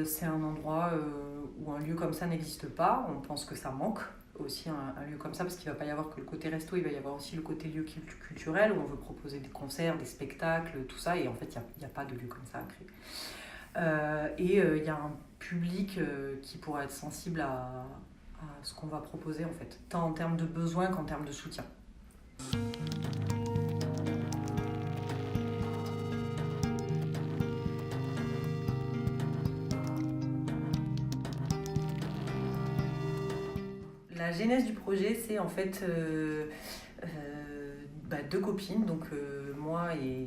C'est un endroit où un lieu comme ça n'existe pas. On pense que ça manque aussi un lieu comme ça, parce qu'il ne va pas y avoir que le côté resto, il va y avoir aussi le côté lieu culturel où on veut proposer des concerts, des spectacles, tout ça. Et en fait, il n'y a pas de lieu comme ça à créer. Il y a un public qui pourra être sensible à ce qu'on va proposer, en fait, tant en termes de besoins qu'en termes de soutien. La genèse du projet, c'est en fait deux copines, donc moi et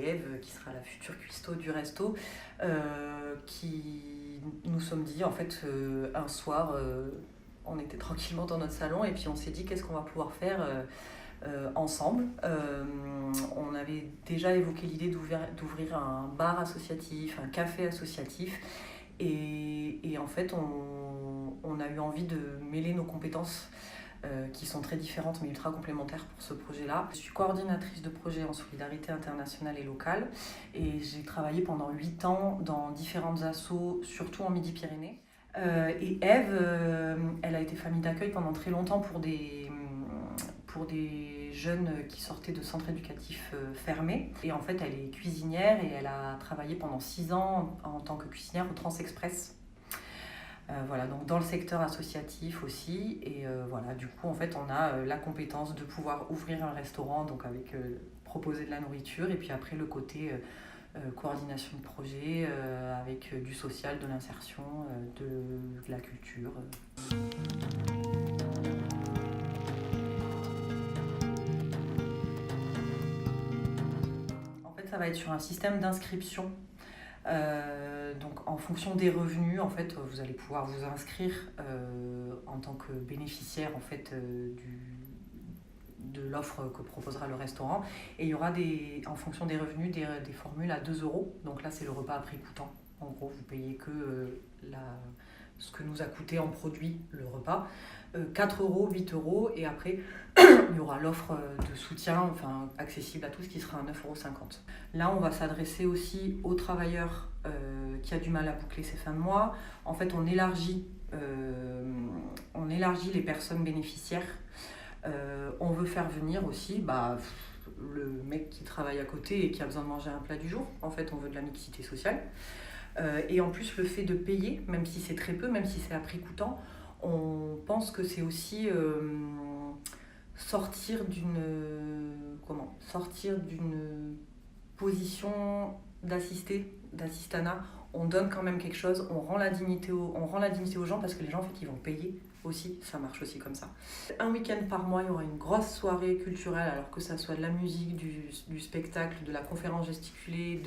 Ève, qui sera la future cuistot du resto, qui nous sommes dit, en fait, un soir, on était tranquillement dans notre salon et puis on s'est dit qu'est-ce qu'on va pouvoir faire ensemble. On avait déjà évoqué l'idée d'ouvrir un bar associatif, un café associatif. Et en fait, on a eu envie de mêler nos compétences qui sont très différentes mais ultra complémentaires pour ce projet-là. Je suis coordinatrice de projet en solidarité internationale et locale et j'ai travaillé pendant 8 ans dans différentes assos, surtout en Midi-Pyrénées. Et Ève, elle a été famille d'accueil pendant très longtemps pour des jeunes qui sortaient de centres éducatifs fermés. Et en fait, elle est cuisinière et elle a travaillé pendant 6 ans en tant que cuisinière au Transexpress. Voilà, donc dans le secteur associatif aussi. Et voilà, du coup, en fait, on a la compétence de pouvoir ouvrir un restaurant, donc avec proposer de la nourriture, et puis après le côté coordination de projet avec du social, de l'insertion, de la culture. En fait, ça va être sur un système d'inscription. Donc en fonction des revenus, en fait, vous allez pouvoir vous inscrire en tant que bénéficiaire, en fait, de l'offre que proposera le restaurant. Et il y aura en fonction des revenus des formules à 2 euros. Donc là, c'est le repas à prix coûtant. En gros, vous payez que ce que nous a coûté en produit le repas. 4 euros, 8 euros. Et après, il y aura l'offre de soutien, enfin, accessible à tous, qui sera à 9,50 euros. Là, on va s'adresser aussi aux travailleurs qui a du mal à boucler ses fins de mois. En fait, on élargit les personnes bénéficiaires. On veut faire venir aussi le mec qui travaille à côté et qui a besoin de manger un plat du jour. En fait, on veut de la mixité sociale. Et en plus, le fait de payer, même si c'est très peu, même si c'est à prix coûtant, on pense que c'est aussi sortir d'une position d'assistanat. On donne quand même quelque chose, on rend la dignité aux gens, parce que les gens, en fait, ils vont payer aussi, ça marche aussi comme ça. Un week-end par mois, il y aura une grosse soirée culturelle, alors que ça soit de la musique, du spectacle, de la conférence gesticulée,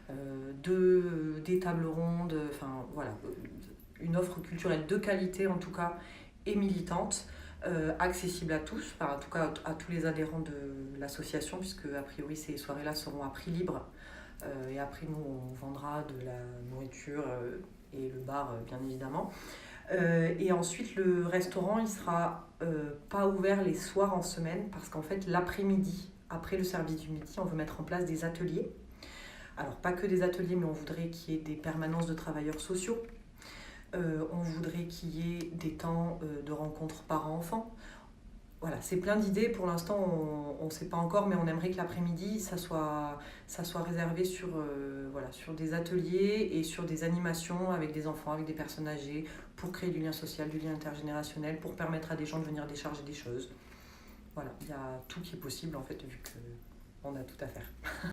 des tables rondes, enfin voilà, une offre culturelle de qualité en tout cas, et militante, accessible à tous, en tout cas à tous les adhérents de l'association, puisque a priori ces soirées-là seront à prix libre. Et après, nous, on vendra de la nourriture et le bar, bien évidemment. Et ensuite, le restaurant, il sera pas ouvert les soirs en semaine, parce qu'en fait, l'après-midi, après le service du midi, on veut mettre en place des ateliers. Alors, pas que des ateliers, mais on voudrait qu'il y ait des permanences de travailleurs sociaux. On voudrait qu'il y ait des temps de rencontres parents-enfants. Voilà, c'est plein d'idées. Pour l'instant, on ne sait pas encore, mais on aimerait que l'après-midi, ça soit réservé sur des ateliers et sur des animations avec des enfants, avec des personnes âgées, pour créer du lien social, du lien intergénérationnel, pour permettre à des gens de venir décharger des choses. Voilà, il y a tout qui est possible, en fait, vu qu'on a tout à faire.